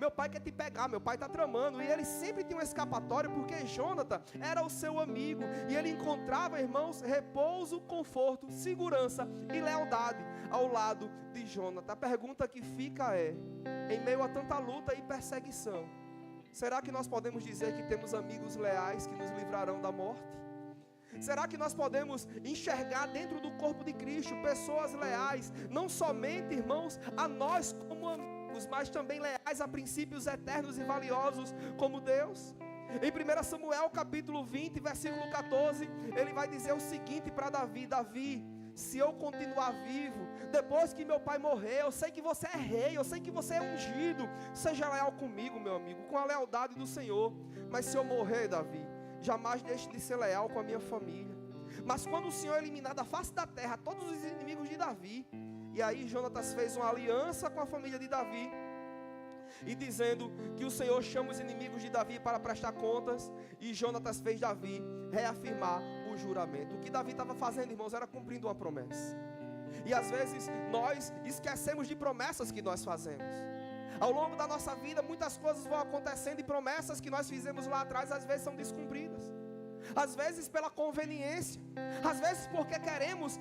meu pai quer te pegar, meu pai está tramando. E ele sempre tinha um escapatório, porque Jônatas era o seu amigo, e ele encontrava, irmãos, repouso, conforto, segurança e lealdade ao lado de Jônatas. A pergunta que fica é: em meio a tanta luta e perseguição, será que nós podemos dizer que temos amigos leais que nos livrarão da morte? Será que nós podemos enxergar dentro do corpo de Cristo pessoas leais, não somente, irmãos, a nós como amigos, mas também leais a princípios eternos e valiosos como Deus? Em 1 Samuel capítulo 20, versículo 14, ele vai dizer o seguinte para Davi: Davi, se eu continuar vivo, depois que meu pai morrer, eu sei que você é rei, eu sei que você é ungido, seja leal comigo, meu amigo, com a lealdade do Senhor. Mas se eu morrer, Davi, jamais deixe de ser leal com a minha família. Mas quando o Senhor eliminar da face da terra todos os inimigos de Davi, e aí Jônatas fez uma aliança com a família de Davi, e dizendo que o Senhor chama os inimigos de Davi para prestar contas, e Jônatas fez Davi reafirmar o juramento. O que Davi estava fazendo, irmãos, era cumprindo uma promessa. E às vezes nós esquecemos de promessas que nós fazemos. Ao longo da nossa vida, muitas coisas vão acontecendo, e promessas que nós fizemos lá atrás, às vezes são descumpridas. Às vezes pela conveniência, às vezes porque queremos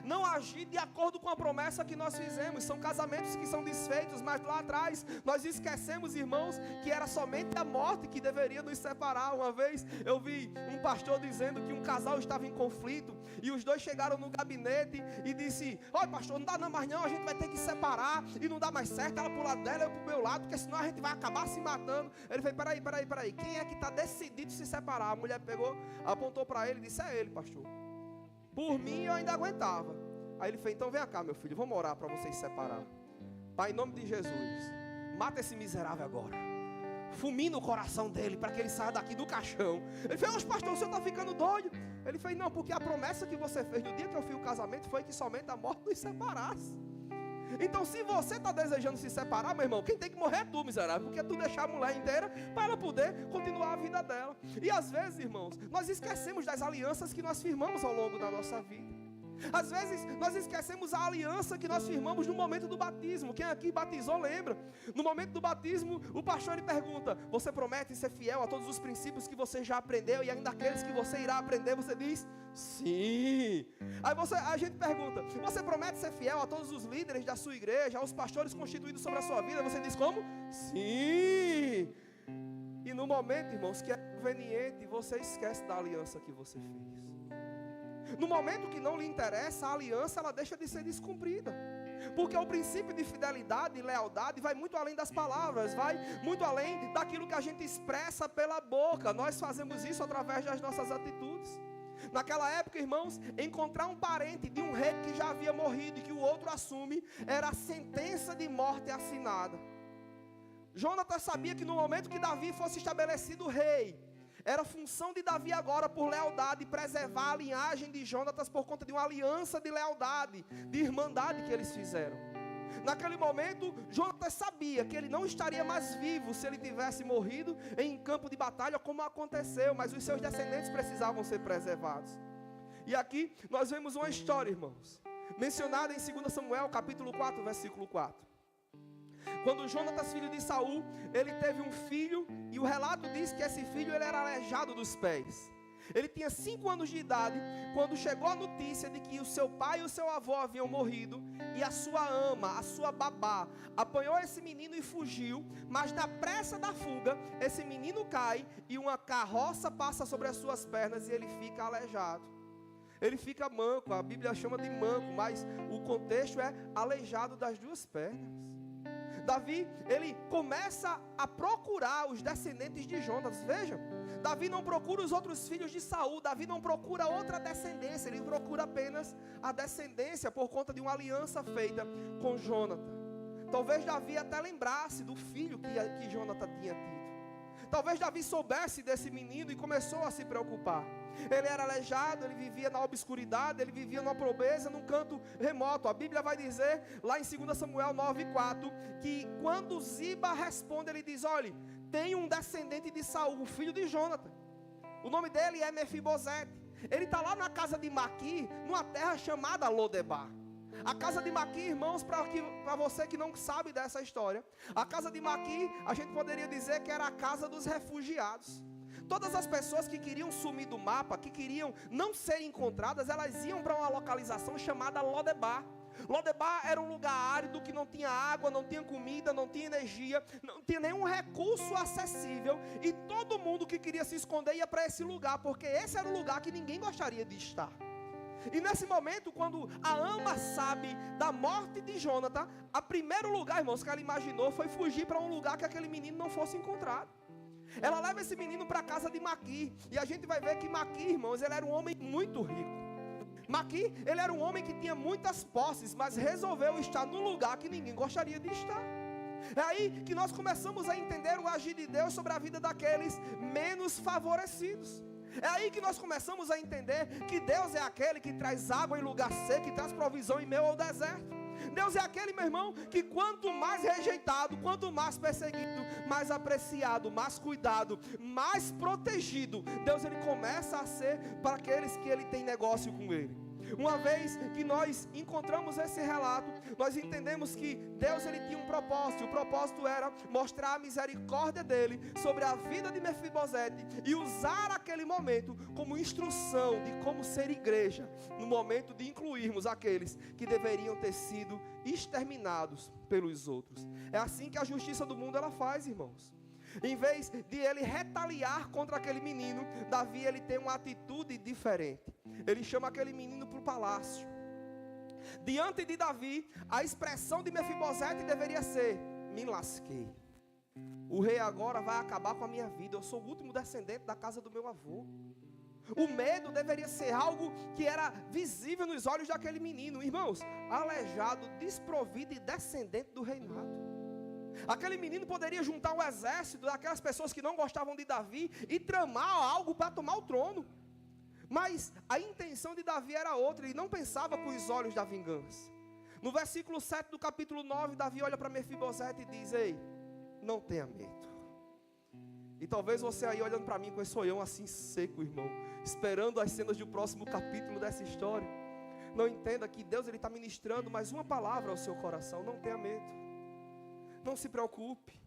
não agir de acordo com a promessa que nós fizemos. São casamentos que são desfeitos, mas lá atrás nós esquecemos, irmãos, que era somente a morte que deveria nos separar. Uma vez eu vi um pastor dizendo que um casal estava em conflito, e os dois chegaram no gabinete e disse: olha, pastor, não dá não mais não, a gente vai ter que separar, e não dá mais certo, ela pro lado dela, eu pro meu lado, porque senão a gente vai acabar se matando. Ele fez: peraí, quem é que está decidido se separar? A mulher pegou, apontou para ele e disse: é ele, pastor. Por mim eu ainda aguentava. Aí ele fez: então vem cá, meu filho, vamos orar para vocês se separar. Pai, em nome de Jesus, mata esse miserável agora, fulmina o coração dele para que ele saia daqui do caixão. Ele fez: ô pastor, o senhor está ficando doido? Ele fez: não, porque a promessa que você fez no dia que eu fiz o casamento foi que somente a morte nos separasse. Então, se você está desejando se separar, meu irmão, quem tem que morrer é tu, miserável, porque tu deixar a mulher inteira para ela poder continuar a vida dela. E às vezes, irmãos, nós esquecemos das alianças que nós firmamos ao longo da nossa vida. Às vezes nós esquecemos a aliança que nós firmamos no momento do batismo. Quem aqui batizou lembra? No momento do batismo, o pastor lhe pergunta: você promete ser fiel a todos os princípios que você já aprendeu, e ainda aqueles que você irá aprender? Você diz: sim. Aí a gente pergunta: você promete ser fiel a todos os líderes da sua igreja, aos pastores constituídos sobre a sua vida? Você diz como? Sim. E no momento, irmãos, que é conveniente, você esquece da aliança que você fez. No momento que não lhe interessa, a aliança ela deixa de ser descumprida. Porque o princípio de fidelidade e lealdade vai muito além das palavras, vai muito além daquilo que a gente expressa pela boca. Nós fazemos isso através das nossas atitudes. Naquela época, irmãos, encontrar um parente de um rei que já havia morrido e que o outro assume, era a sentença de morte assinada. Jônatas sabia que no momento que Davi fosse estabelecido rei, era função de Davi agora, por lealdade, preservar a linhagem de Jônatas por conta de uma aliança de lealdade, de irmandade que eles fizeram. Naquele momento, Jônatas sabia que ele não estaria mais vivo se ele tivesse morrido em campo de batalha, como aconteceu, mas os seus descendentes precisavam ser preservados. E aqui nós vemos uma história, irmãos, mencionada em 2 Samuel, capítulo 4, versículo 4. Quando Jônatas, filho de Saul, ele teve um filho, e o relato diz que esse filho ele era aleijado dos pés. Ele tinha 5 anos de idade, quando chegou a notícia de que o seu pai e o seu avô haviam morrido, e a sua ama, a sua babá, apanhou esse menino e fugiu, mas na pressa da fuga, esse menino cai, e uma carroça passa sobre as suas pernas, e ele fica aleijado. Ele fica manco, a Bíblia chama de manco, mas o contexto é aleijado das 2 pernas. Davi, ele começa a procurar os descendentes de Jônatas. Veja, Davi não procura os outros filhos de Saul, Davi não procura outra descendência, ele procura apenas a descendência por conta de uma aliança feita com Jônatas. Talvez Davi até lembrasse do filho que Jônatas tinha tido. Talvez Davi soubesse desse menino e começou a se preocupar. Ele era aleijado, ele vivia na obscuridade, ele vivia numa pobreza, num canto remoto. A Bíblia vai dizer, lá em 2 Samuel 9:4, que quando Ziba responde, ele diz: olha, tem um descendente de Saul, o filho de Jônatas. O nome dele é Mefibosete. Ele está lá na casa de Maqui, numa terra chamada Lodebar. A casa de Maqui, irmãos, para você que não sabe dessa história, a casa de Maqui, a gente poderia dizer que era a casa dos refugiados. Todas as pessoas que queriam sumir do mapa, que queriam não ser encontradas, elas iam para uma localização chamada Lodebar. Lodebar era um lugar árido que não tinha água, não tinha comida, não tinha energia, não tinha nenhum recurso acessível, e todo mundo que queria se esconder ia para esse lugar, porque esse era o lugar que ninguém gostaria de estar. E nesse momento, quando a ama sabe da morte de Jônatan, o primeiro lugar, irmãos, que ela imaginou foi fugir para um lugar que aquele menino não fosse encontrado. Ela leva esse menino para a casa de Maqui, e a gente vai ver que Maqui, irmãos, ele era um homem muito rico. Maqui, ele era um homem que tinha muitas posses, mas resolveu estar num lugar que ninguém gostaria de estar. É aí que nós começamos a entender o agir de Deus sobre a vida daqueles menos favorecidos. É aí que nós começamos a entender que Deus é aquele que traz água em lugar seco, que traz provisão em meio ao deserto. Deus é aquele, meu irmão, que quanto mais rejeitado, quanto mais perseguido, mais apreciado, mais cuidado, mais protegido, Deus ele começa a ser para aqueles que ele tem negócio com ele. Uma vez que nós encontramos esse relato, nós entendemos que Deus ele tinha um propósito. O propósito era mostrar a misericórdia dele sobre a vida de Mefibosete e usar aquele momento como instrução de como ser igreja, no momento de incluirmos aqueles que deveriam ter sido exterminados pelos outros. É assim que a justiça do mundo ela faz, irmãos. Em vez de ele retaliar contra aquele menino, Davi ele tem uma atitude diferente. Ele chama aquele menino para o palácio. Diante de Davi, a expressão de Mefibosete deveria ser: me lasquei. O rei agora vai acabar com a minha vida. Eu sou o último descendente da casa do meu avô. O medo deveria ser algo que era visível nos olhos daquele menino. Irmãos, aleijado, desprovido e descendente do reinado. Aquele menino poderia juntar um exército daquelas pessoas que não gostavam de Davi e tramar algo para tomar o trono. Mas a intenção de Davi era outra, ele não pensava com os olhos da vingança. No versículo 7 do capítulo 9, Davi olha para Mefibosete e diz: ei, não tenha medo. E talvez você aí olhando para mim com esse olhão assim seco, irmão, esperando as cenas do próximo capítulo dessa história, não entenda que Deus está ministrando mais uma palavra ao seu coração: não tenha medo. Não se preocupe,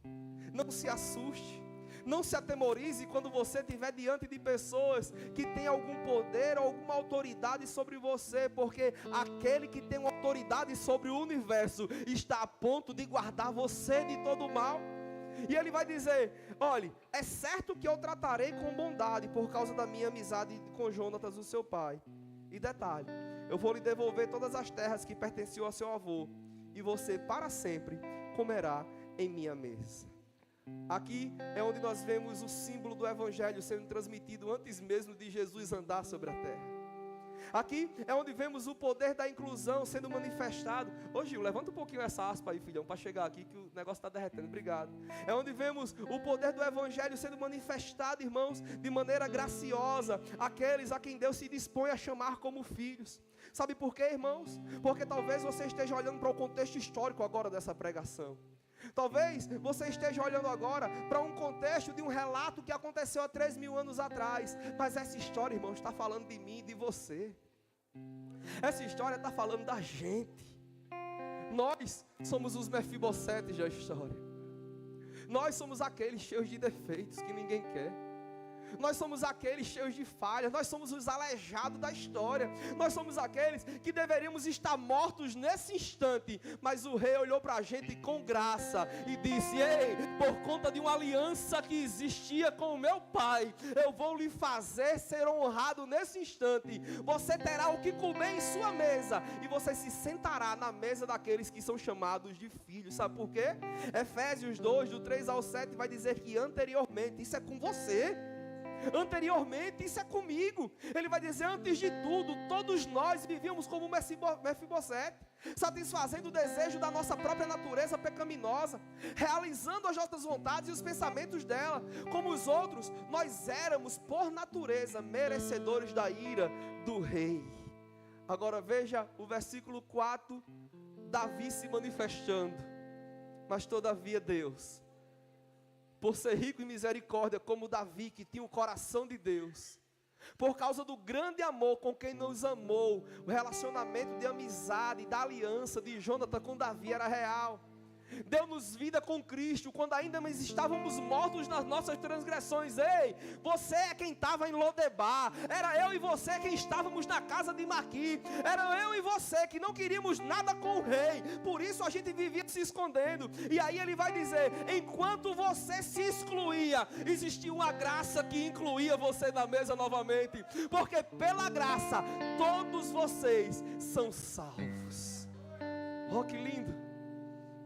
não se assuste, não se atemorize quando você estiver diante de pessoas que têm algum poder ou alguma autoridade sobre você, porque aquele que tem uma autoridade sobre o universo está a ponto de guardar você de todo o mal. E ele vai dizer: olhe, é certo que eu tratarei com bondade por causa da minha amizade com Jonatas, o seu pai. E detalhe, eu vou lhe devolver todas as terras que pertenciam ao seu avô, e você para sempre comerá em minha mesa. Aqui é onde nós vemos o símbolo do Evangelho sendo transmitido antes mesmo de Jesus andar sobre a terra. Aqui é onde vemos o poder da inclusão sendo manifestado. Ô Gil, levanta um pouquinho essa aspa aí, filhão, para chegar aqui que o negócio está derretendo, obrigado. É onde vemos o poder do Evangelho sendo manifestado, irmãos, de maneira graciosa, aqueles a quem Deus se dispõe a chamar como filhos. Sabe por quê, irmãos? Porque talvez você esteja olhando para o contexto histórico agora dessa pregação. Talvez você esteja olhando agora para um contexto de um relato que aconteceu há 3.000 anos atrás. Mas essa história, irmãos, está falando de mim e de você. Essa história está falando da gente. Nós somos os Mefibosetes da história. Nós somos aqueles cheios de defeitos que ninguém quer. Nós somos aqueles cheios de falhas. Nós somos os aleijados da história. Nós somos aqueles que deveríamos estar mortos nesse instante. Mas o rei olhou para a gente com graça e disse: ei, por conta de uma aliança que existia com o meu pai, eu vou lhe fazer ser honrado nesse instante. Você terá o que comer em sua mesa, e você se sentará na mesa daqueles que são chamados de filhos. Sabe por quê? Efésios 2, do 3 ao 7 vai dizer que anteriormente, isso é com você. Anteriormente, isso é comigo. Ele vai dizer: antes de tudo, todos nós vivíamos como Mefibosete, satisfazendo o desejo da nossa própria natureza pecaminosa, realizando as nossas vontades e os pensamentos dela. Como os outros, nós éramos por natureza merecedores da ira do rei. Agora veja o versículo 4, Davi se manifestando: mas todavia Deus, por ser rico em misericórdia, como Davi, que tinha o coração de Deus, Por causa do grande amor com quem nos amou, o relacionamento de amizade, da aliança de Jônatas com Davi era real. Deu-nos vida com Cristo, quando ainda estávamos mortos nas nossas transgressões. Ei, você é quem estava em Lodebar, era eu e você quem estávamos na casa de Maqui, era eu e você que não queríamos nada com o rei, por isso a gente vivia se escondendo. E aí ele vai dizer, enquanto você se excluía, existia uma graça que incluía você na mesa novamente, porque pela graça, todos vocês são salvos. Oh, que lindo!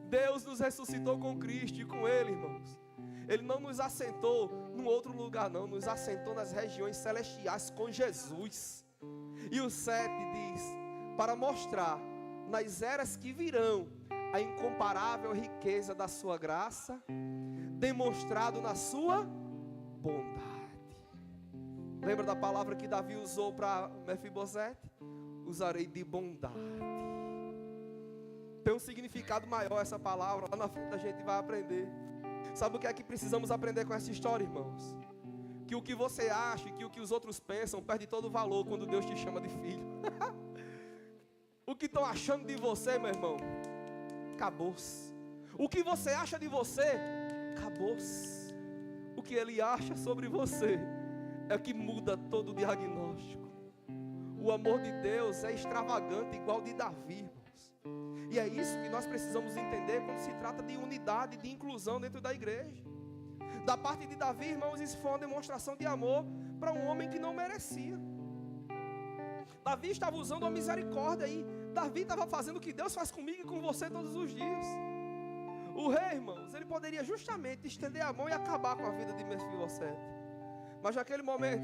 Deus nos ressuscitou com Cristo e com Ele, irmãos. Ele não nos assentou num outro lugar, não. Nos assentou nas regiões celestiais com Jesus. E o 7 diz, para mostrar nas eras que virão a incomparável riqueza da sua graça, demonstrado na sua bondade. Lembra da palavra que Davi usou para Mefibosete? Usarei de bondade. Tem um significado maior essa palavra, lá na frente a gente vai aprender. Sabe o que é que precisamos aprender com essa história, irmãos? Que o que você acha, que o que os outros pensam, perde todo o valor quando Deus te chama de filho. O que estão achando de você, meu irmão, acabou-se. O que você acha de você, acabou-se. O que Ele acha sobre você é que muda todo o diagnóstico. O amor de Deus é extravagante, igual de Davi, irmãos. E é isso que nós precisamos entender quando se trata de unidade, de inclusão dentro da igreja. Da parte de Davi, irmãos, isso foi uma demonstração de amor para um homem que não merecia. Davi estava usando a misericórdia aí. Davi estava fazendo o que Deus faz comigo e com você todos os dias. O rei, irmãos, ele poderia justamente estender a mão e acabar com a vida de Mefibosete. Mas naquele momento,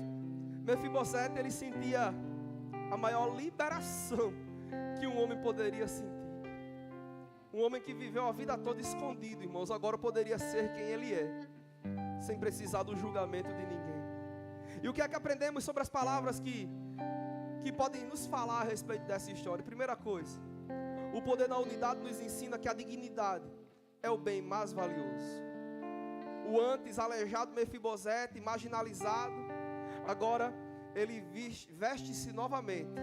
Mefibosete, ele sentia a maior liberação que um homem poderia sentir. Um homem que viveu a vida toda escondido, irmãos, agora poderia ser quem ele é, sem precisar do julgamento de ninguém. E o que é que aprendemos sobre as palavras que podem nos falar a respeito dessa história? Primeira coisa, o poder da unidade nos ensina que a dignidade é o bem mais valioso. O antes aleijado Mefibosete, marginalizado, agora ele veste-se novamente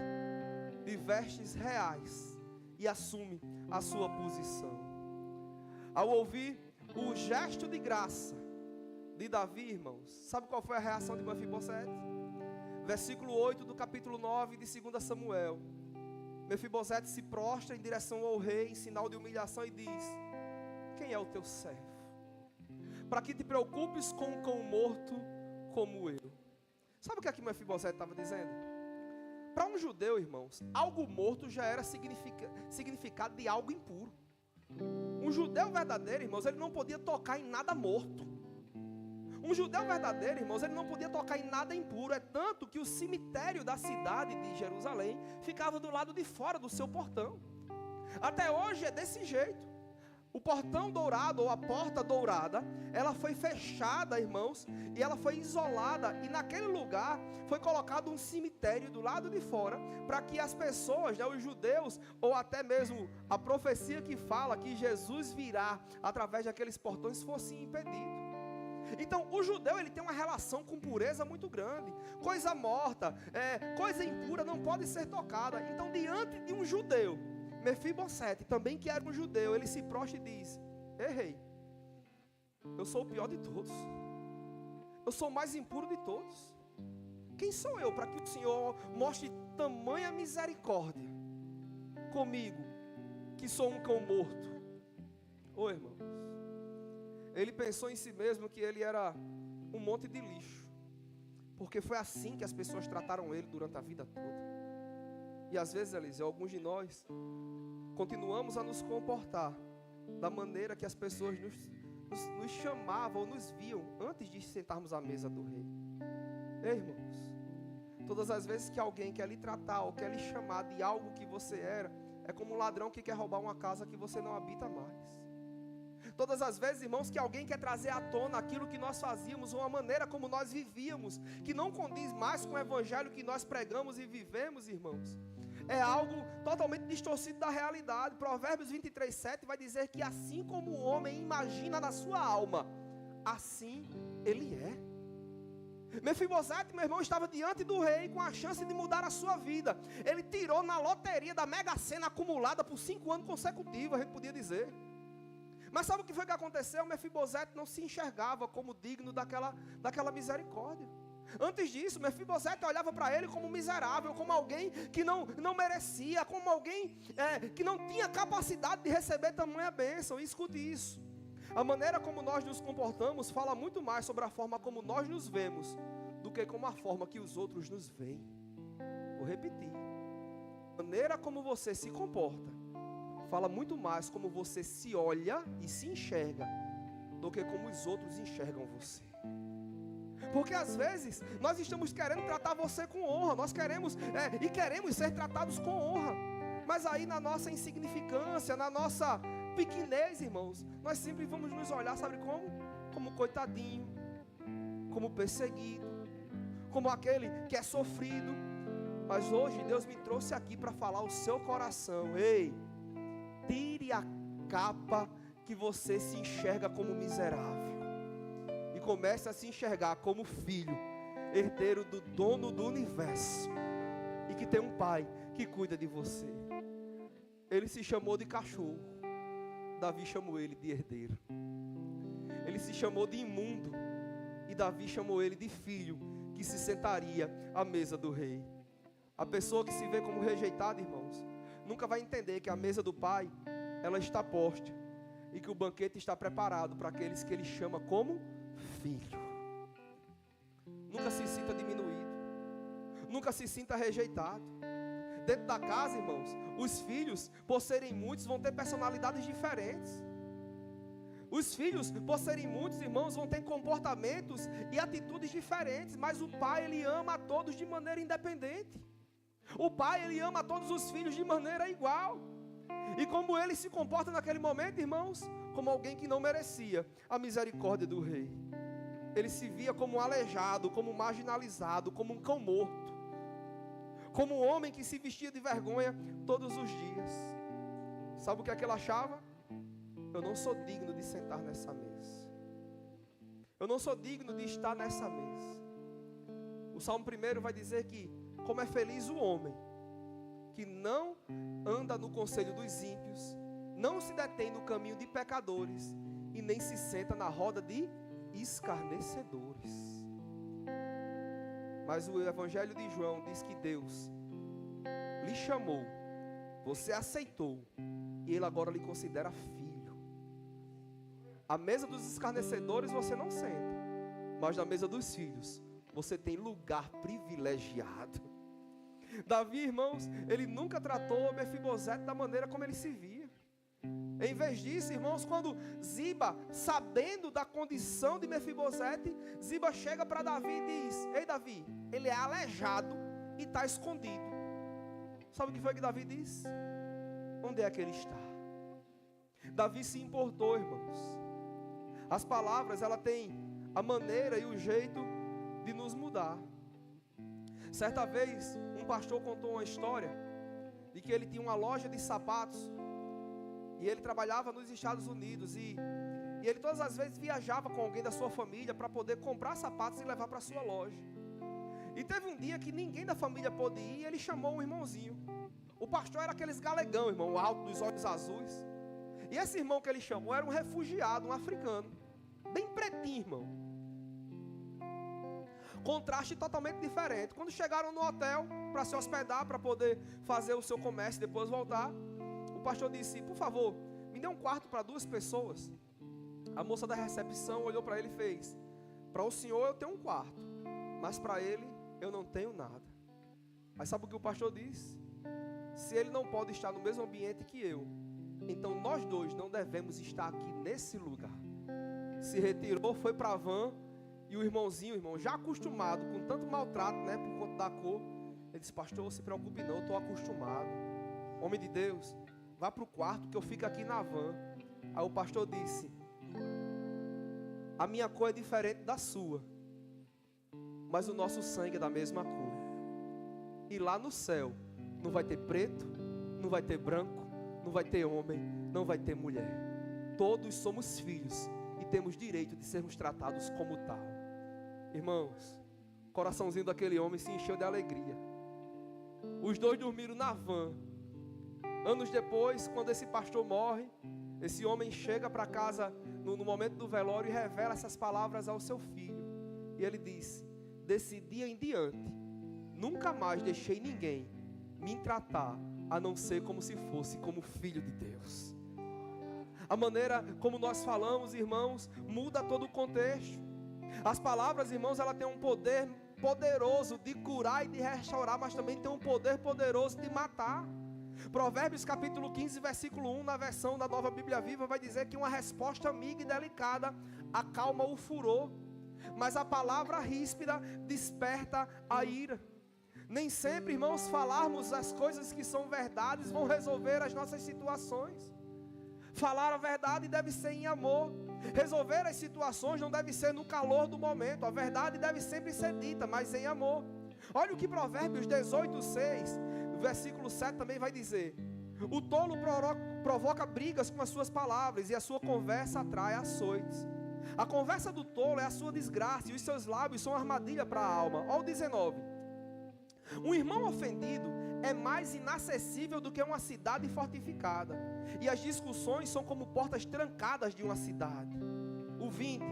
de vestes reais e assume a sua posição. Ao ouvir o gesto de graça de Davi, irmãos, sabe qual foi a reação de Mefibosete? Versículo 8 do capítulo 9 de 2 Samuel. Mefibosete se prostra em direção ao rei, em sinal de humilhação, e diz: quem é o teu servo? Para que te preocupes com um cão morto como eu. Sabe o que é que Mefibosete estava dizendo? Para um judeu, irmãos, algo morto já era significado de algo impuro. Um judeu verdadeiro, irmãos, ele não podia tocar em nada morto. Um judeu verdadeiro, irmãos, ele não podia tocar em nada impuro. É tanto que o cemitério da cidade de Jerusalém ficava do lado de fora do seu portão. Até hoje é desse jeito. O portão dourado, ou a porta dourada, ela foi fechada, irmãos, e ela foi isolada, e naquele lugar foi colocado um cemitério do lado de fora, para que as pessoas, os judeus, ou até mesmo a profecia que fala que Jesus virá através daqueles portões, fosse impedido. Então o judeu, ele tem uma relação com pureza muito grande. Coisa morta, coisa impura não pode ser tocada. Então diante de um judeu, Mefibosete, também que era um judeu, ele se prostra e diz: ei, rei, eu sou o pior de todos, eu sou o mais impuro de todos. Quem sou eu para que o Senhor mostre tamanha misericórdia comigo, que sou um cão morto? Ô irmãos, ele pensou em si mesmo que ele era um monte de lixo, porque foi assim que as pessoas trataram ele durante a vida toda. E às vezes, Eliseu, alguns de nós continuamos a nos comportar da maneira que as pessoas nos chamavam ou nos viam antes de sentarmos à mesa do rei. Ei, irmãos, todas as vezes que alguém quer lhe tratar ou quer lhe chamar de algo que você era, é como um ladrão que quer roubar uma casa que você não habita mais. Todas as vezes, irmãos, que alguém quer trazer à tona aquilo que nós fazíamos, ou a maneira como nós vivíamos, que não condiz mais com o evangelho que nós pregamos e vivemos, irmãos, é algo totalmente distorcido da realidade. Provérbios 23:7 vai dizer que assim como o homem imagina na sua alma, assim ele é. Mefibosete, meu irmão, estava diante do rei com a chance de mudar a sua vida. Ele tirou na loteria da Mega Sena acumulada por 5 anos consecutivos, a gente podia dizer. Mas sabe o que foi que aconteceu? Mefibosete não se enxergava como digno daquela misericórdia. Antes disso, Mefibosete olhava para ele como miserável, como alguém que não merecia, como alguém que não tinha capacidade de receber tamanha bênção. E escute isso: a maneira como nós nos comportamos fala muito mais sobre a forma como nós nos vemos do que como a forma que os outros nos veem. Vou repetir: a maneira como você se comporta fala muito mais como você se olha e se enxerga do que como os outros enxergam você. Porque às vezes nós estamos querendo tratar você com honra, nós queremos ser tratados com honra, mas aí na nossa insignificância, na nossa pequenez, irmãos, nós sempre vamos nos olhar, sabe como? Como coitadinho, como perseguido, como aquele que é sofrido. Mas hoje Deus me trouxe aqui para falar ao seu coração: ei, tire a capa que você se enxerga como miserável e comece a se enxergar como filho, herdeiro do dono do universo, e que tem um pai que cuida de você. Ele se chamou de cachorro, Davi chamou ele de herdeiro. Ele se chamou de imundo, e Davi chamou ele de filho, que se sentaria à mesa do rei. A pessoa que se vê como rejeitada, irmãos, nunca vai entender que a mesa do pai, ela está posta, e que o banquete está preparado para aqueles que ele chama como filho. Nunca se sinta diminuído, nunca se sinta rejeitado. Dentro da casa, irmãos, os filhos, por serem muitos, vão ter personalidades diferentes. Os filhos, por serem muitos, irmãos, vão ter comportamentos e atitudes diferentes. Mas o pai, ele ama a todos de maneira independente. O pai, ele ama a todos os filhos de maneira igual. E como ele se comporta naquele momento, irmãos? Como alguém que não merecia a misericórdia do rei. Ele se via como um aleijado, como um marginalizado, como um cão morto, como um homem que se vestia de vergonha todos os dias. Sabe o que é que ele achava? Eu não sou digno de sentar nessa mesa. Eu não sou digno de estar nessa mesa. O Salmo 1 vai dizer que como é feliz o homem que não anda no conselho dos ímpios, não se detém no caminho de pecadores e nem se senta na roda de escarnecedores. Mas o Evangelho de João diz que Deus lhe chamou, você aceitou, e Ele agora lhe considera filho. A mesa dos escarnecedores você não senta, mas na mesa dos filhos você tem lugar privilegiado. Davi, irmãos, ele nunca tratou Mefibosete da maneira como ele se via. Em vez disso, irmãos, quando Ziba, sabendo da condição de Mefibosete, Ziba chega para Davi e diz: ei Davi, ele é aleijado e está escondido. Sabe o que foi que Davi disse? Onde é que ele está? Davi se importou, irmãos. As palavras, ela tem a maneira e o jeito de nos mudar. Certa vez, um pastor contou uma história de que ele tinha uma loja de sapatos e ele trabalhava nos Estados Unidos e ele todas as vezes viajava com alguém da sua família para poder comprar sapatos e levar para a sua loja. E teve um dia que ninguém da família pôde ir e ele chamou um irmãozinho. O pastor era aqueles galegão, irmão, alto, dos olhos azuis. E esse irmão que ele chamou era um refugiado, um africano, bem pretinho, irmão. Contraste totalmente diferente. Quando chegaram no hotel para se hospedar, para poder fazer o seu comércio e depois voltar, o pastor disse: por favor, me dê um quarto para 2 pessoas. A moça da recepção olhou para ele e fez: para o senhor eu tenho um quarto, mas para ele eu não tenho nada. Mas sabe o que o pastor disse? Se ele não pode estar no mesmo ambiente que eu, então nós dois não devemos estar aqui nesse lugar. Se retirou, foi para a van. E o irmãozinho, irmão, já acostumado com tanto maltrato, né, por conta da cor, ele disse: pastor, não se preocupe não, eu estou acostumado. Homem de Deus, vá para o quarto que eu fico aqui na van. Aí o pastor disse: a minha cor é diferente da sua, mas o nosso sangue é da mesma cor. E lá no céu não vai ter preto, não vai ter branco, não vai ter homem, não vai ter mulher. Todos somos filhos e temos direito de sermos tratados como tal. Irmãos, coraçãozinho daquele homem se encheu de alegria. Os dois dormiram na van. Anos depois, quando esse pastor morre, esse homem chega para casa no momento do velório e revela essas palavras ao seu filho. E ele disse: desse dia em diante, nunca mais deixei ninguém me tratar, a não ser como se fosse como filho de Deus. A maneira como nós falamos, irmãos, muda todo o contexto. As palavras, irmãos, ela tem um poder poderoso de curar e de restaurar, mas também tem um poder poderoso de matar. Provérbios capítulo 15, versículo 1, na versão da Nova Bíblia Viva, vai dizer que uma resposta amiga e delicada acalma o furor, mas a palavra ríspida desperta a ira. Nem sempre, irmãos, falarmos as coisas que são verdades vão resolver as nossas situações. Falar a verdade deve ser em amor. Resolver as situações não deve ser no calor do momento. A verdade deve sempre ser dita, mas em amor. Olha o que Provérbios 18, 6, versículo 7 também vai dizer: o tolo provoca brigas com as suas palavras, e a sua conversa atrai açoites. A conversa do tolo é a sua desgraça, e os seus lábios são armadilha para a alma. Olha o 19: um irmão ofendido é mais inacessível do que uma cidade fortificada, e as discussões são como portas trancadas de uma cidade. O 20: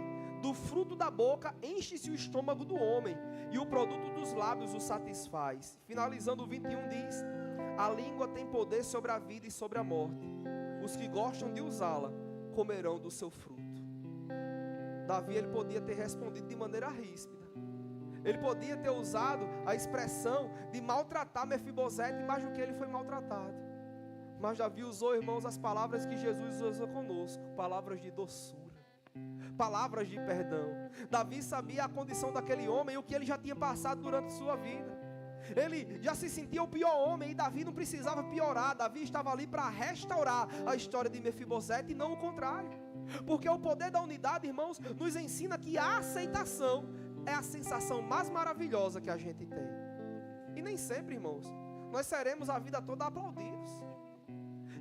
do fruto da boca enche-se o estômago do homem, e o produto dos lábios o satisfaz. Finalizando, o 21 diz: a língua tem poder sobre a vida e sobre a morte. Os que gostam de usá-la comerão do seu fruto. Davi, ele podia ter respondido de maneira ríspida. Ele podia ter usado a expressão de maltratar Mefibosete mais do que ele foi maltratado. Mas Davi usou, irmãos, as palavras que Jesus usa conosco, palavras de doçura, palavras de perdão. Davi sabia a condição daquele homem e o que ele já tinha passado durante sua vida. Ele já se sentia o pior homem, e Davi não precisava piorar. Davi estava ali para restaurar a história de Mefibosete e não o contrário. Porque o poder da unidade, irmãos, nos ensina que a aceitação é a sensação mais maravilhosa que a gente tem. E nem sempre, irmãos, nós seremos a vida toda aplaudidos.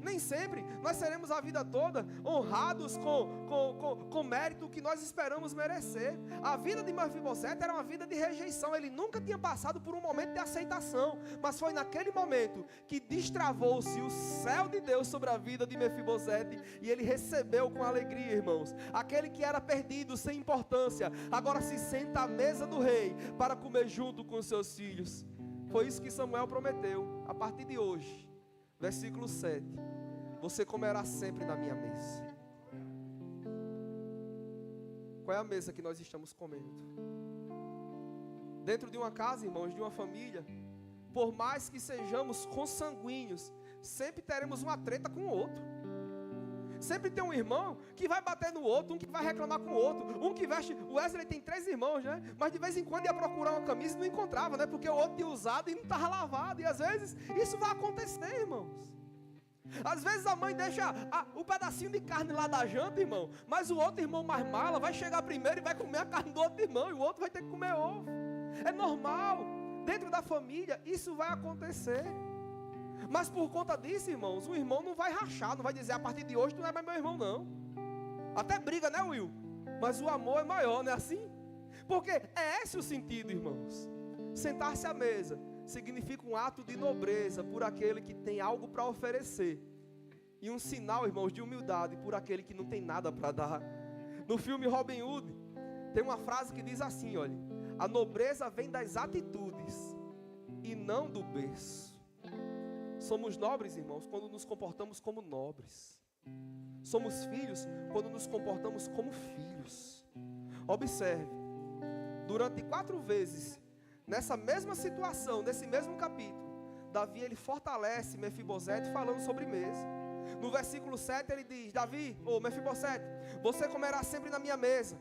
Nem sempre nós seremos a vida toda honrados com mérito que nós esperamos merecer. A vida de Mefibosete era uma vida de rejeição. Ele nunca tinha passado por um momento de aceitação, mas foi naquele momento que destravou-se o céu de Deus sobre a vida de Mefibosete, e ele recebeu com alegria, irmãos. Aquele que era perdido, sem importância, agora se senta à mesa do rei para comer junto com seus filhos. Foi isso que Samuel prometeu: a partir de hoje, versículo 7, você comerá sempre na minha mesa. Qual é a mesa que nós estamos comendo? Dentro de uma casa, irmãos, de uma família, por mais que sejamos consanguíneos, sempre teremos uma treta com o outro. Sempre tem um irmão que vai bater no outro, um que vai reclamar com o outro, um que veste... O Wesley tem 3 irmãos, né? Mas de vez em quando ia procurar uma camisa e não encontrava, né? Porque o outro tinha usado e não estava lavado. E às vezes isso vai acontecer, irmãos. Às vezes a mãe deixa o pedacinho de carne lá da janta, irmão, mas o outro irmão mais mala vai chegar primeiro e vai comer a carne do outro irmão, e o outro vai ter que comer ovo. É normal. Dentro da família isso vai acontecer. Mas por conta disso, irmãos, o irmão não vai rachar, não vai dizer: a partir de hoje tu não é mais meu irmão, não. Até briga, né, Will? Mas o amor é maior, não é assim? Porque é esse o sentido, irmãos. Sentar-se à mesa significa um ato de nobreza por aquele que tem algo para oferecer, e um sinal, irmãos, de humildade por aquele que não tem nada para dar. No filme Robin Hood tem uma frase que diz assim, olha: a nobreza vem das atitudes e não do berço. Somos nobres, irmãos, quando nos comportamos como nobres. Somos filhos quando nos comportamos como filhos. Observe, durante 4 vezes, nessa mesma situação, nesse mesmo capítulo, Davi, ele fortalece Mefibosete falando sobre mesa. No versículo 7 ele diz: Davi, Mefibosete, você comerá sempre na minha mesa.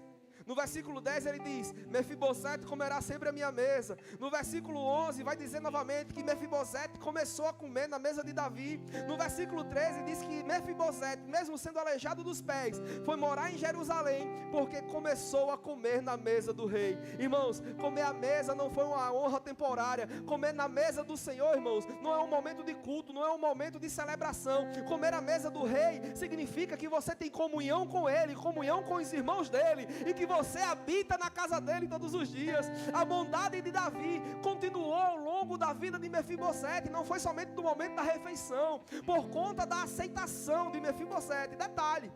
No versículo 10 ele diz: Mefibosete comerá sempre a minha mesa. No versículo 11 vai dizer novamente que Mefibosete começou a comer na mesa de Davi. No versículo 13 diz que Mefibosete, mesmo sendo aleijado dos pés, foi morar em Jerusalém, porque começou a comer na mesa do rei. Irmãos, comer à mesa não foi uma honra temporária. Comer na mesa do Senhor, irmãos, não é um momento de culto, não é um momento de celebração. Comer à mesa do rei significa que você tem comunhão com ele, comunhão com os irmãos dele, e que você habita na casa dele todos os dias. A bondade de Davi continuou ao longo da vida de Mefibosete. Não foi somente no momento da refeição, por conta da aceitação de Mefibosete. Detalhe,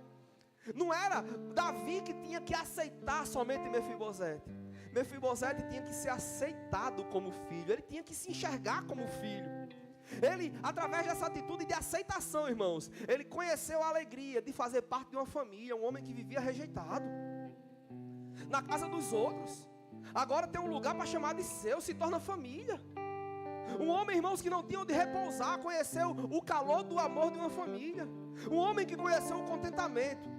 não era Davi que tinha que aceitar somente Mefibosete. Mefibosete tinha que ser aceitado como filho. Ele tinha que se enxergar como filho. Ele, através dessa atitude de aceitação, irmãos, ele conheceu a alegria de fazer parte de uma família. Um homem que vivia rejeitado na casa dos outros, agora tem um lugar para chamar de seu, se torna família. Um homem, irmãos, que não tinha onde repousar, conheceu o calor do amor de uma família. Um homem que conheceu o contentamento,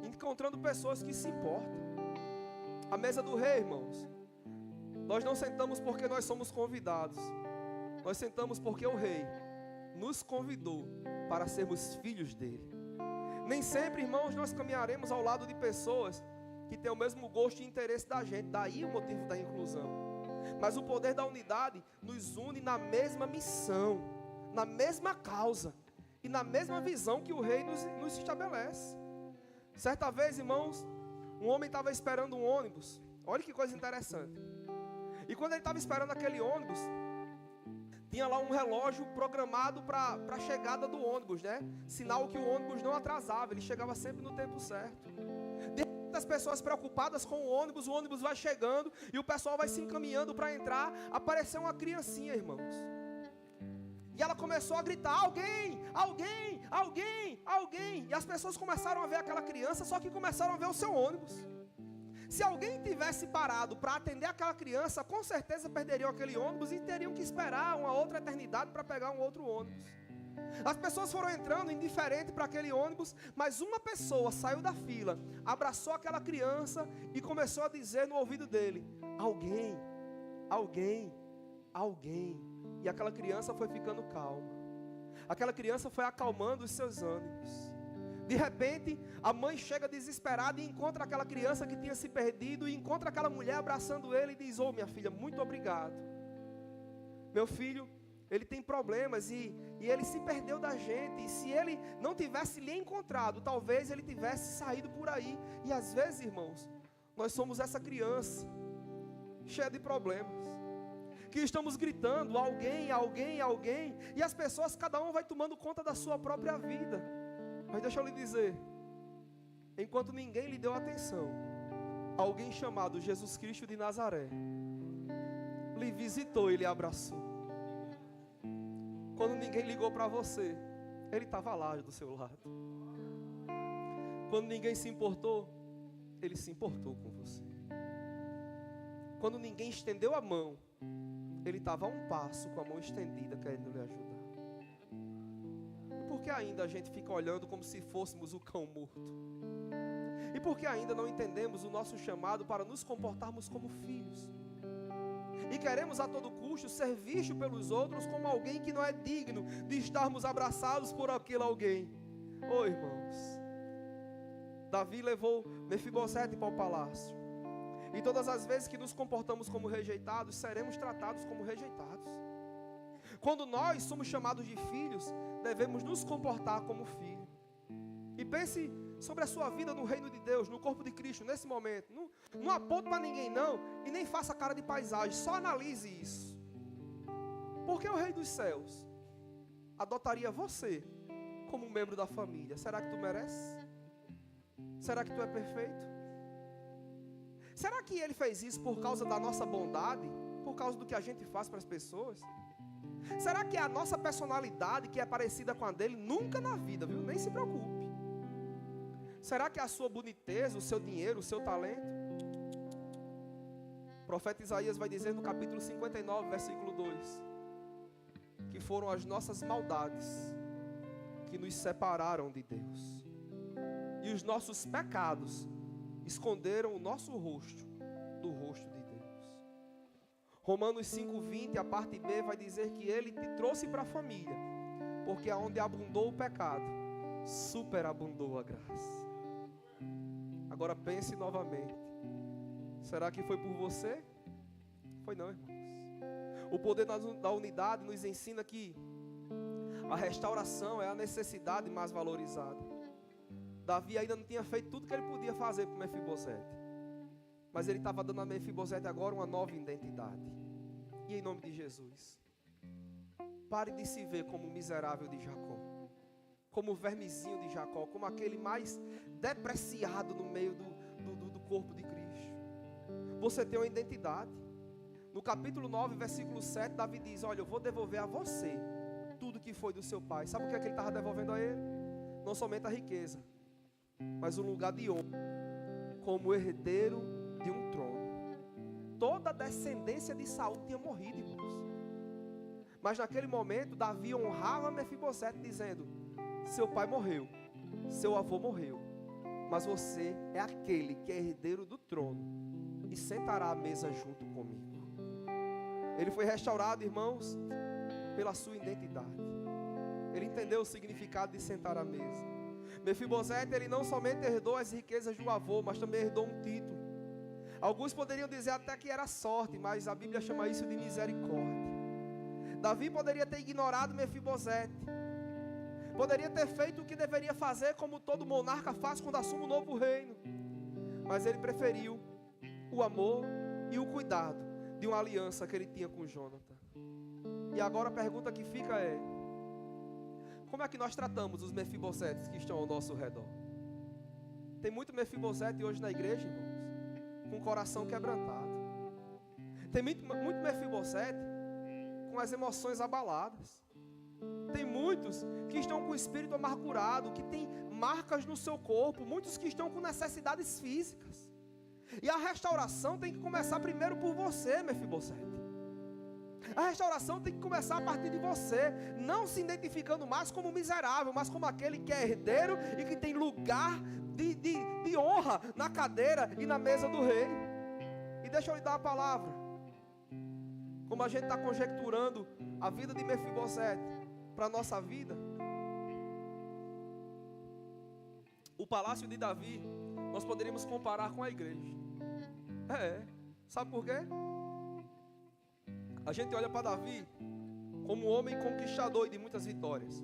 encontrando pessoas que se importam. A mesa do rei, irmãos, nós não sentamos porque nós somos convidados. Nós sentamos porque o rei nos convidou para sermos filhos dele. Nem sempre, irmãos, nós caminharemos ao lado de pessoas que têm o mesmo gosto e interesse da gente. Daí o motivo da inclusão. Mas o poder da unidade nos une na mesma missão, na mesma causa e na mesma visão que o rei nos estabelece. Certa vez, irmãos, um homem estava esperando um ônibus. Olha que coisa interessante. E quando ele estava esperando aquele ônibus, tinha lá um relógio programado para a chegada do ônibus, né? Sinal que o ônibus não atrasava, ele chegava sempre no tempo certo. As pessoas preocupadas com o ônibus vai chegando e o pessoal vai se encaminhando para entrar. Apareceu uma criancinha, irmãos, e ela começou a gritar: alguém, alguém, alguém, alguém. E as pessoas começaram a ver aquela criança, só que começaram a ver o seu ônibus. Se alguém tivesse parado para atender aquela criança, com certeza perderiam aquele ônibus e teriam que esperar uma outra eternidade para pegar um outro ônibus. As pessoas foram entrando indiferente para aquele ônibus, mas uma pessoa saiu da fila, abraçou aquela criança e começou a dizer no ouvido dele: alguém, alguém, alguém. E aquela criança foi ficando calma. Aquela criança foi acalmando os seus ânimos. De repente, a mãe chega desesperada e encontra aquela criança que tinha se perdido, e encontra aquela mulher abraçando ele e diz: minha filha, muito obrigado. Meu filho, ele tem problemas e ele se perdeu da gente. E se ele não tivesse lhe encontrado, talvez ele tivesse saído por aí. E às vezes, irmãos, nós somos essa criança cheia de problemas, que estamos gritando: alguém, alguém, alguém. E as pessoas, cada um vai tomando conta da sua própria vida. Mas deixa eu lhe dizer, enquanto ninguém lhe deu atenção, alguém chamado Jesus Cristo de Nazaré lhe visitou e lhe abraçou. Quando ninguém ligou para você, ele estava lá do seu lado. Quando ninguém se importou, ele se importou com você. Quando ninguém estendeu a mão, ele estava a um passo com a mão estendida, querendo lhe ajudar. Por que ainda a gente fica olhando como se fôssemos o cão morto? E por que ainda não entendemos o nosso chamado para nos comportarmos como filhos? E queremos a todo custo ser visto pelos outros como alguém que não é digno de estarmos abraçados por aquele alguém. Irmãos, Davi levou Mefibosete para o palácio. E todas as vezes que nos comportamos como rejeitados, seremos tratados como rejeitados. Quando nós somos chamados de filhos, devemos nos comportar como filho. E pense sobre a sua vida no reino de Deus, no corpo de Cristo, nesse momento. Não aponte para ninguém não, e nem faça cara de paisagem, só analise isso. Porque o Rei dos Céus adotaria você como um membro da família? Será que tu mereces? Será que tu é perfeito? Será que Ele fez isso por causa da nossa bondade? Por causa do que a gente faz para as pessoas? Será que a nossa personalidade, que é parecida com a dele? Nunca na vida, viu? Nem se preocupe. Será que a sua boniteza, o seu dinheiro, o seu talento? O profeta Isaías vai dizer no capítulo 59, versículo 2, que foram as nossas maldades que nos separaram de Deus, e os nossos pecados esconderam o nosso rosto do rosto de Deus. Romanos 5:20, a parte B, vai dizer que Ele te trouxe para a família, porque aonde abundou o pecado, superabundou a graça. Agora pense novamente, será que foi por você? Foi não, irmãos. O poder da unidade nos ensina que a restauração é a necessidade mais valorizada. Davi ainda não tinha feito tudo que ele podia fazer para Mefibosete. Mas ele estava dando a Mefibosete agora uma nova identidade. E em nome de Jesus, pare de se ver como o miserável de Jacó, como o vermezinho de Jacó, como aquele mais depreciado no meio do corpo de Cristo. Você tem uma identidade. No capítulo 9, versículo 7, Davi diz: olha, eu vou devolver a você tudo que foi do seu pai. Sabe o que é que ele estava devolvendo a ele? Não somente a riqueza, mas um lugar de honra, como herdeiro de um trono. Toda a descendência de Saul tinha morrido, irmãos. Mas naquele momento, Davi honrava Mefibosete, dizendo: seu pai morreu, seu avô morreu, mas você é aquele que é herdeiro do trono e sentará à mesa junto comigo. Ele foi restaurado, irmãos, pela sua identidade. Ele entendeu o significado de sentar à mesa. Mefibosete, ele não somente herdou as riquezas do avô, mas também herdou um título. Alguns poderiam dizer até que era sorte, mas a Bíblia chama isso de misericórdia. Davi poderia ter ignorado Mefibosete, poderia ter feito o que deveria fazer, como todo monarca faz quando assume um novo reino, mas ele preferiu o amor e o cuidado de uma aliança que ele tinha com Jônatan. E agora a pergunta que fica é: como é que nós tratamos os Mefibosetes que estão ao nosso redor? Tem muito Mefibosete hoje na igreja, irmãos, com o coração quebrantado. Tem muito Mefibosete com as emoções abaladas. Tem muitos que estão com o espírito amargurado, que tem marcas no seu corpo, muitos que estão com necessidades físicas. E a restauração tem que começar primeiro por você, Mefibosete. A restauração tem que começar a partir de você, não se identificando mais como miserável, mas como aquele que é herdeiro e que tem lugar de honra na cadeira e na mesa do rei. E deixa eu lhe dar a palavra. Como a gente está conjecturando a vida de Mefibosete para a nossa vida, o palácio de Davi nós poderíamos comparar com a igreja. Sabe por quê? A gente olha para Davi como um homem conquistador e de muitas vitórias,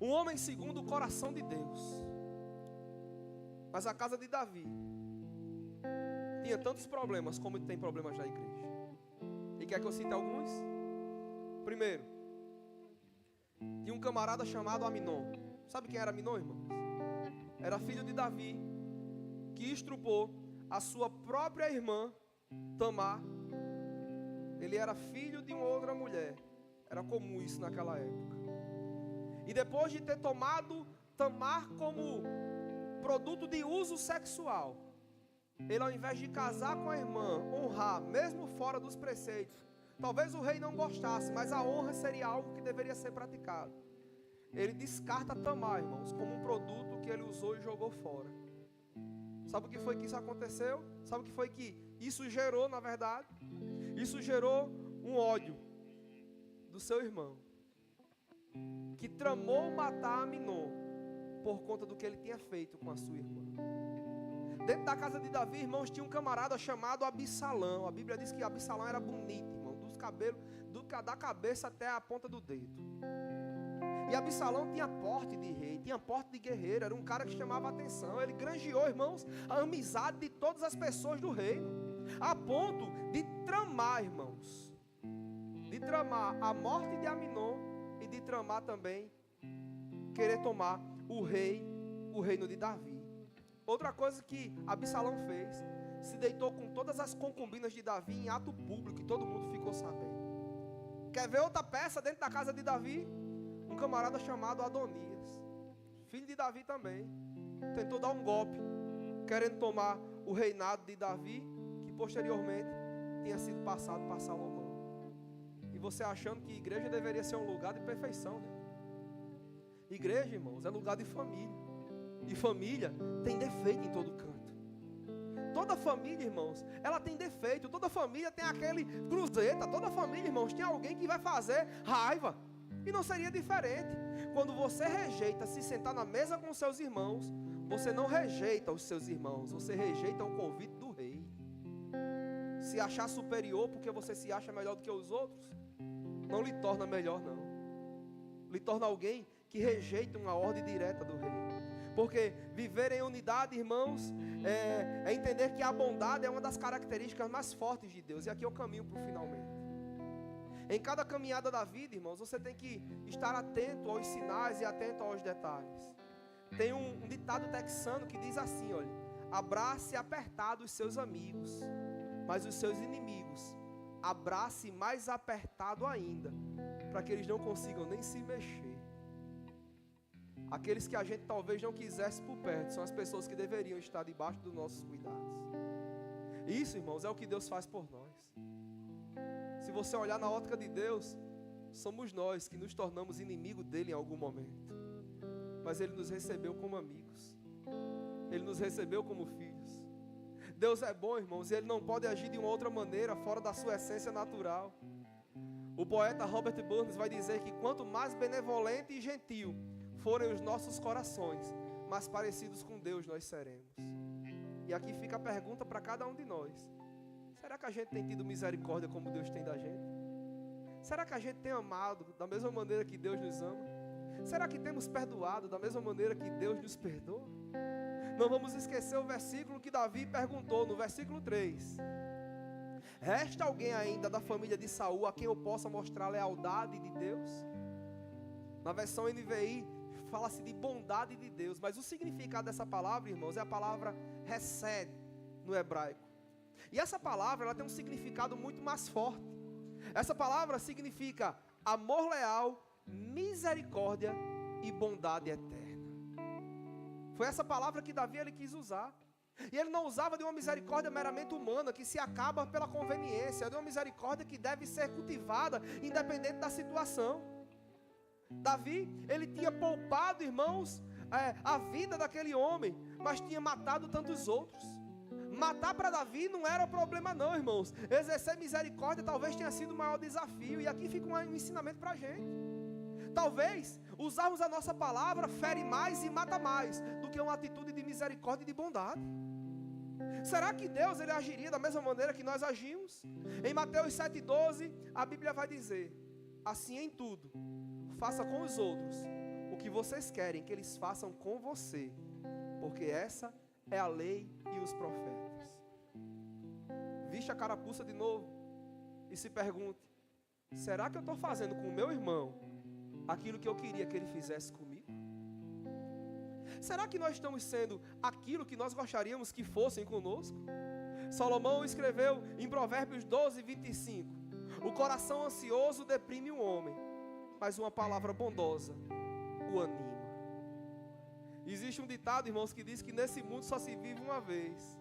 um homem segundo o coração de Deus. Mas a casa de Davi tinha tantos problemas como tem problemas na igreja. E quer que eu cite alguns? Primeiro, tinha um camarada chamado Aminon. Sabe quem era Aminon, irmãos? Era filho de Davi, que estrupou a sua própria irmã Tamar. Ele era filho de uma outra mulher. Era comum isso naquela época. E depois de ter tomado Tamar como produto de uso sexual, ele, ao invés de casar com a irmã, honrar, mesmo fora dos preceitos, talvez o rei não gostasse, mas a honra seria algo que deveria ser praticado. Ele descarta Tamar, irmãos, como um produto que ele usou e jogou fora. Sabe o que foi que isso aconteceu? Sabe o que foi que isso gerou, na verdade? Isso gerou um ódio do seu irmão, que tramou matar Aminon por conta do que ele tinha feito com a sua irmã. Dentro da casa de Davi, irmãos, tinha um camarada chamado Absalão. A Bíblia diz que Absalão era bonito, irmão, dos cabelos, da cabeça até a ponta do dedo. E Absalão tinha porte de rei, tinha porte de guerreiro, era um cara que chamava a atenção. Ele granjeou, irmãos, a amizade de todas as pessoas do reino, a ponto de tramar, irmãos, de tramar a morte de Aminon e de tramar também querer tomar o reino de Davi. Outra coisa que Absalão fez, se deitou com todas as concubinas de Davi em ato público e todo mundo ficou sabendo. Quer ver outra peça dentro da casa de Davi? Um camarada chamado Adonias, filho de Davi também, tentou dar um golpe, querendo tomar o reinado de Davi, que posteriormente tinha sido passado para Salomão. E você achando que igreja deveria ser um lugar de perfeição, né? Igreja, irmãos, é lugar de família. E família tem defeito em todo canto. Toda família, irmãos, ela tem defeito. Toda família tem aquele cruzeta. Toda família, irmãos, tem alguém que vai fazer raiva. E não seria diferente. Quando você rejeita se sentar na mesa com seus irmãos, você não rejeita os seus irmãos, você rejeita o convite do rei. Se achar superior porque você se acha melhor do que os outros, não lhe torna melhor, não. Lhe torna alguém que rejeita uma ordem direta do rei. Porque viver em unidade, irmãos, é entender que a bondade é uma das características mais fortes de Deus. E aqui eu caminho para o finalmente. Em cada caminhada da vida, irmãos, você tem que estar atento aos sinais e atento aos detalhes. Tem um ditado texano que diz assim, olha: abrace apertado os seus amigos, mas os seus inimigos abrace mais apertado ainda, para que eles não consigam nem se mexer. Aqueles que a gente talvez não quisesse por perto são as pessoas que deveriam estar debaixo dos nossos cuidados. Isso, irmãos, é o que Deus faz por nós. Se você olhar na ótica de Deus, somos nós que nos tornamos inimigos dele em algum momento. Mas ele nos recebeu como amigos. Ele nos recebeu como filhos. Deus é bom, irmãos, e ele não pode agir de uma outra maneira fora da sua essência natural. O poeta Robert Burns vai dizer que quanto mais benevolente e gentil forem os nossos corações, mais parecidos com Deus nós seremos. E aqui fica a pergunta para cada um de nós: será que a gente tem tido misericórdia como Deus tem da gente? Será que a gente tem amado da mesma maneira que Deus nos ama? Será que temos perdoado da mesma maneira que Deus nos perdoa? Não vamos esquecer o versículo que Davi perguntou no versículo 3. Resta alguém ainda da família de Saul a quem eu possa mostrar a lealdade de Deus? Na versão NVI fala-se de bondade de Deus, mas o significado dessa palavra, irmãos, é a palavra hesed no hebraico. E essa palavra, ela tem um significado muito mais forte. Essa palavra significa amor leal, misericórdia e bondade eterna. Foi essa palavra que Davi ele quis usar. E ele não usava de uma misericórdia meramente humana, que se acaba pela conveniência, de uma misericórdia que deve ser cultivada, independente da situação. Davi, ele tinha poupado, irmãos, a vida daquele homem, mas tinha matado tantos outros. Matar para Davi não era problema não, irmãos. Exercer misericórdia talvez tenha sido o maior desafio. E aqui fica um ensinamento para a gente. Talvez usarmos a nossa palavra fere mais e mata mais do que uma atitude de misericórdia e de bondade. Será que Deus ele agiria da mesma maneira que nós agimos? Em Mateus 7,12, a Bíblia vai dizer: assim em tudo, faça com os outros o que vocês querem que eles façam com você, porque essa é a lei e os profetas. Vixe a carapuça de novo e se pergunte: será que eu estou fazendo com o meu irmão aquilo que eu queria que ele fizesse comigo? Será que nós estamos sendo aquilo que nós gostaríamos que fossem conosco? Salomão escreveu em Provérbios 12:25: o coração ansioso deprime o homem, mas uma palavra bondosa o anima. Existe um ditado, irmãos, que diz que nesse mundo só se vive uma vez.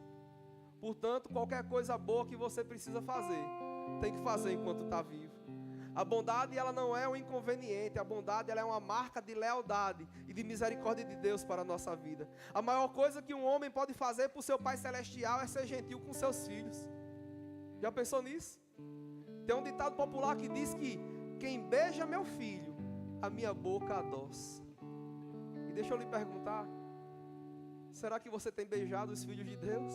Portanto, qualquer coisa boa que você precisa fazer, tem que fazer enquanto está vivo. A bondade, ela não é um inconveniente. A bondade, ela é uma marca de lealdade e de misericórdia de Deus para a nossa vida. A maior coisa que um homem pode fazer por seu Pai Celestial é ser gentil com seus filhos. Já pensou nisso? Tem um ditado popular que diz que quem beija meu filho, a minha boca adoça. E deixa eu lhe perguntar: será que você tem beijado os filhos de Deus?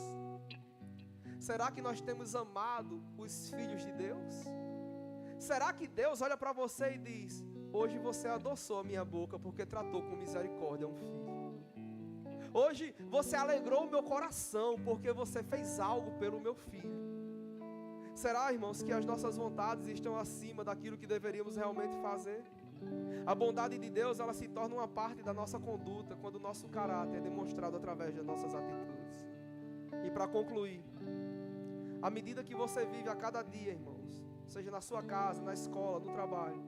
Será que nós temos amado os filhos de Deus? Será que Deus olha para você e diz: hoje você adoçou a minha boca porque tratou com misericórdia um filho? Hoje você alegrou o meu coração porque você fez algo pelo meu filho? Será, irmãos, que as nossas vontades estão acima daquilo que deveríamos realmente fazer? A bondade de Deus, ela se torna uma parte da nossa conduta quando o nosso caráter é demonstrado através das nossas atitudes. E para concluir, à medida que você vive a cada dia, irmãos, seja na sua casa, na escola, no trabalho,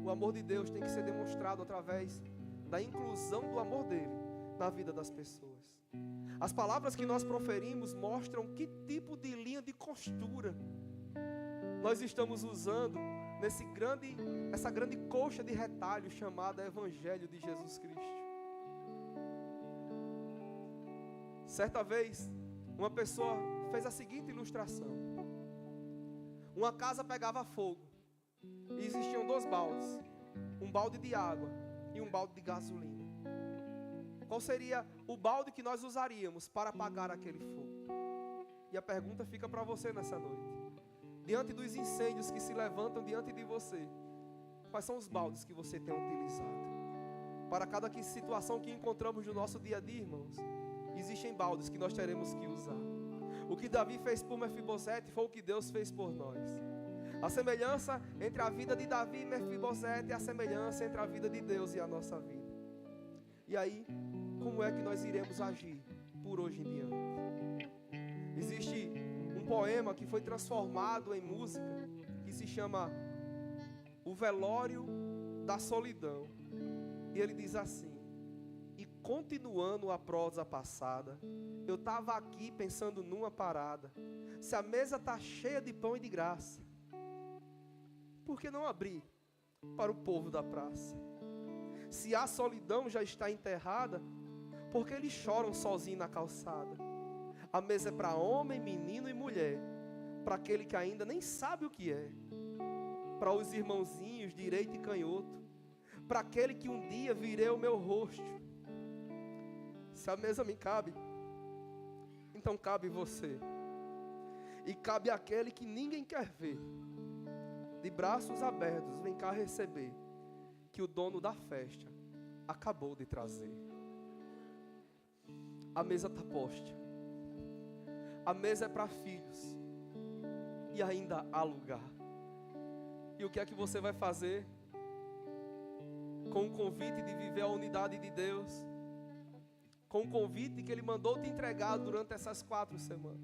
o amor de Deus tem que ser demonstrado através da inclusão do amor dele na vida das pessoas. As palavras que nós proferimos mostram que tipo de linha de costura nós estamos usando essa grande coxa de retalho chamada Evangelho de Jesus Cristo. Certa vez, uma pessoa fez a seguinte ilustração: uma casa pegava fogo e existiam 2 baldes, um balde de água e um balde de gasolina. Qual seria o balde que nós usaríamos para apagar aquele fogo? E a pergunta fica para você nessa noite: diante dos incêndios que se levantam diante de você, quais são os baldes que você tem utilizado? Para cada situação que encontramos no nosso dia a dia, irmãos, existem baldes que nós teremos que usar. O que Davi fez por Mefibosete foi o que Deus fez por nós. A semelhança entre a vida de Davi e Mefibosete é a semelhança entre a vida de Deus e a nossa vida. E aí, como é que nós iremos agir por hoje em diante? Existe um poema que foi transformado em música, que se chama O Velório da Solidão. E ele diz assim: e continuando a prosa passada, eu estava aqui pensando numa parada. Se a mesa está cheia de pão e de graça, por que não abrir para o povo da praça? Se a solidão já está enterrada, por que eles choram sozinhos na calçada? A mesa é para homem, menino e mulher, para aquele que ainda nem sabe o que é, para os irmãozinhos direito e canhoto, para aquele que um dia virei o meu rosto. Se a mesa me cabe, então cabe você, e cabe aquele que ninguém quer ver. De braços abertos, vem cá receber, que o dono da festa acabou de trazer. A mesa está posta, a mesa é para filhos, e ainda há lugar. E o que é que você vai fazer com o convite de viver a unidade de Deus, com o convite que Ele mandou te entregar durante essas 4 semanas?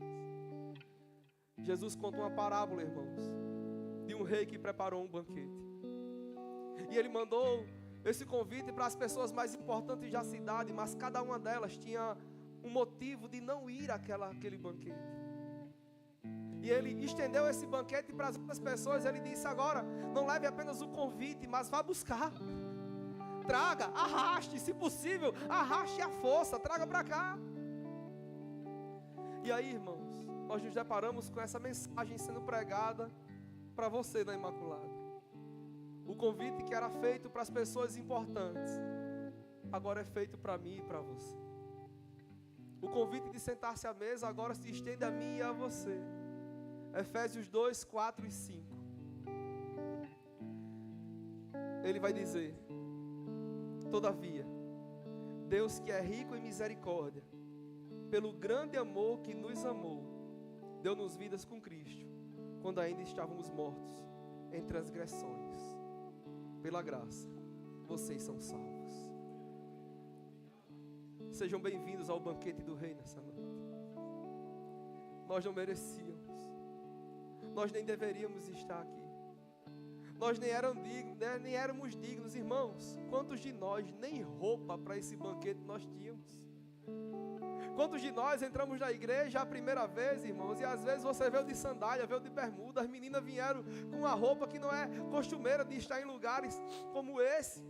Jesus conta uma parábola, irmãos, de um rei que preparou um banquete. E ele mandou esse convite para as pessoas mais importantes da cidade, mas cada uma delas tinha um motivo de não ir àquele banquete. E ele estendeu esse banquete para as outras pessoas. Ele disse: agora, não leve apenas o convite, mas vá buscar. Traga, arraste, se possível, arraste a força, traga para cá. E aí, irmãos, nós nos deparamos com essa mensagem sendo pregada para você na Imaculada. O convite que era feito para as pessoas importantes, agora é feito para mim e para você. O convite de sentar-se à mesa agora se estende a mim e a você. Efésios 2, 4 e 5. Ele vai dizer: todavia, Deus, que é rico em misericórdia, pelo grande amor que nos amou, deu-nos vidas com Cristo, quando ainda estávamos mortos em transgressões. Pela graça, vocês são salvos. Sejam bem-vindos ao banquete do Rei nessa noite. Nós não merecíamos, nós nem deveríamos estar aqui, nós nem éramos dignos, irmãos. Quantos de nós nem roupa para esse banquete nós tínhamos? Quantos de nós entramos na igreja a primeira vez, irmãos, e às vezes você veio de sandália, veio de bermuda, as meninas vieram com uma roupa que não é costumeira de estar em lugares como esse.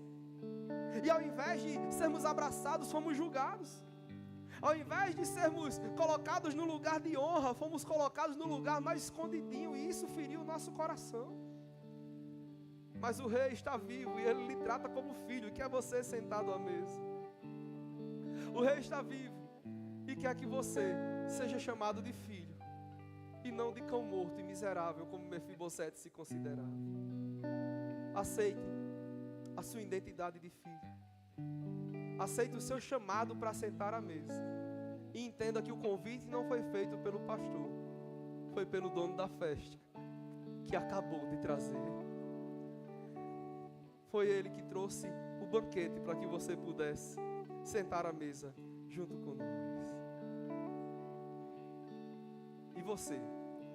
E ao invés de sermos abraçados, fomos julgados. Ao invés de sermos colocados no lugar de honra, fomos colocados no lugar mais escondidinho, e isso feriu o nosso coração. Mas o Rei está vivo e Ele lhe trata como filho, e quer você sentado à mesa. O Rei está vivo e quer que você seja chamado de filho, e não de cão morto e miserável, como Mefibosete se considerava. Aceite a sua identidade de filho. Aceite o seu chamado para sentar à mesa. E entenda que o convite não foi feito pelo pastor, foi pelo dono da festa, que acabou de trazer. Foi ele que trouxe o banquete para que você pudesse sentar à mesa junto com nós. E você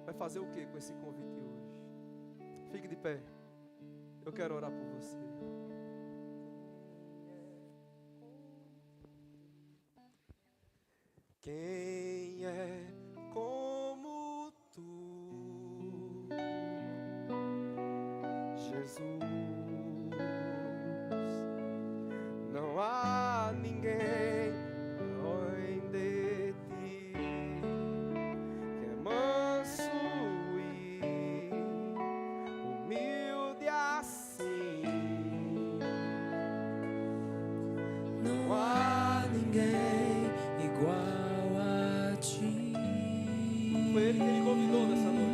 vai fazer o que com esse convite hoje? Fique de pé. Eu quero orar por você. Quem é como tu, Jesus? Não há ninguém além de ti, que é manso e humilde assim. Não há ninguém igual. Foi Ele que Ele convidou nessa noite.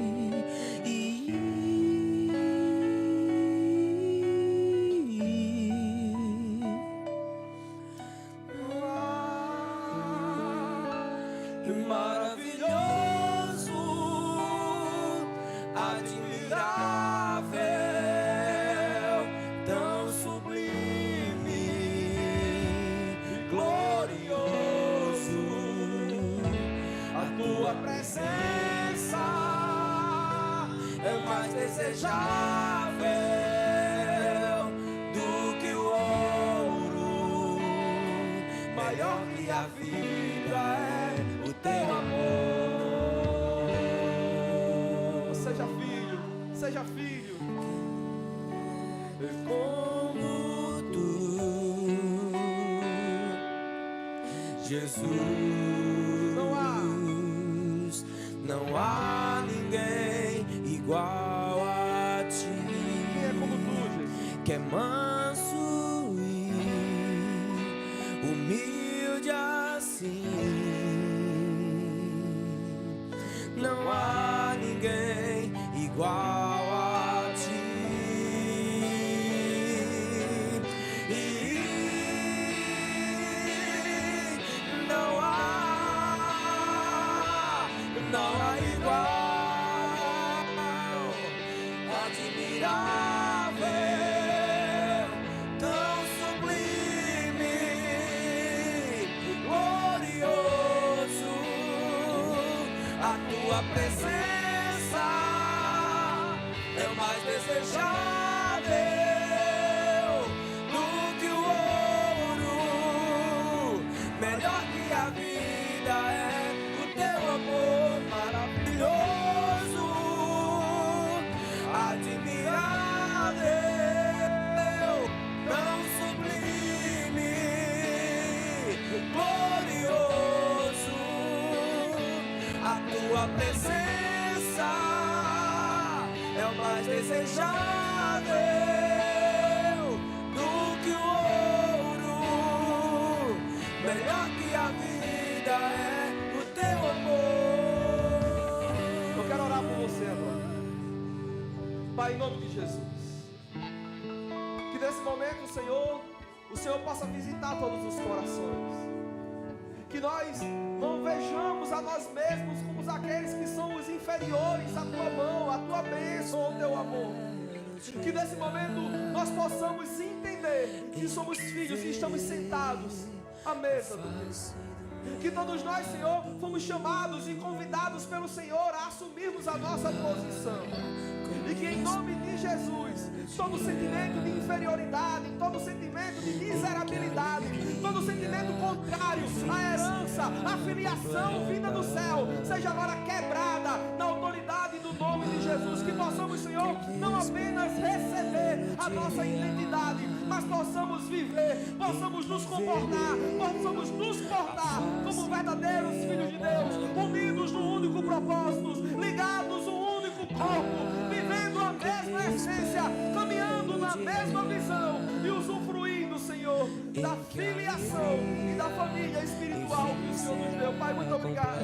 é mais desejável do que o ouro. Maior que a vida é o teu amor. Seja filho, seja filho. Como tu, Jesus, não há ninguém igual a ti. Quem é como tu, Jesus? Que é manso e humilde assim. Não há ninguém igual a ti. Não há igual, admirável, tão sublime, glorioso, a tua presença é o mais desejável do que o ouro, melhor que a vida é o teu amor maravilhoso, admirável, tão sublime, glorioso, a tua presença é o mais desejável do que o ouro, melhor que a vida é o teu amor. Eu quero orar por você agora. Pai, em nome de Jesus, que nesse momento, Senhor, o Senhor possa visitar todos os corações, que nós não vejamos a nós mesmos como aqueles que são os inferiores à tua mão, à tua bênção, ao teu amor. Que nesse momento nós possamos entender que somos filhos e estamos sentados à mesa do Deus. Que todos nós, Senhor, fomos chamados e convidados pelo Senhor a assumirmos a nossa posição. E que em nome de Jesus, todo sentimento de inferioridade, todo sentimento de miserabilidade, todo sentimento contrário à herança, à filiação vinda do céu, seja agora quebrada na autoridade do nome de Jesus. Que possamos, Senhor, não apenas receber a nossa identidade, mas possamos viver, possamos nos comportar, possamos nos portar como verdadeiros filhos de Deus, unidos num único propósito, ligados num único corpo, vivendo a mesma essência, caminhando na mesma visão e usufruindo, Senhor, da filiação e da família espiritual que o Senhor nos deu. Pai, muito obrigado.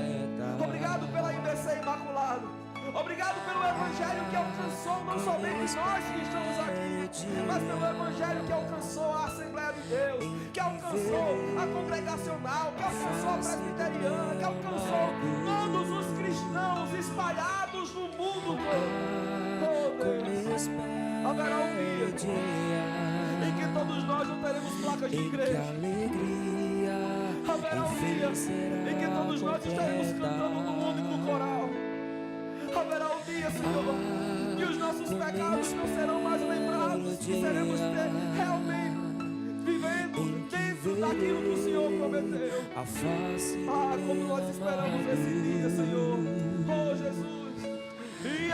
Obrigado pela IBC Imaculado. Obrigado pelo Evangelho que alcançou não somente nós que estamos aqui, mas pelo Evangelho que alcançou a Assembleia de Deus, que alcançou a congregacional, que alcançou a presbiteriana, que alcançou todos os cristãos espalhados no mundo todo. Oh, Deus, haverá um dia em que todos nós não teremos placas de igreja. Haverá um dia em que todos nós estaremos cantando num único coral. Haverá um dia, Senhor, que os nossos pecados não serão mais lembrados, que seremos realmente vivendo dentro daquilo que o Senhor prometeu. Ah, como nós esperamos esse dia, Senhor. Oh, Jesus. E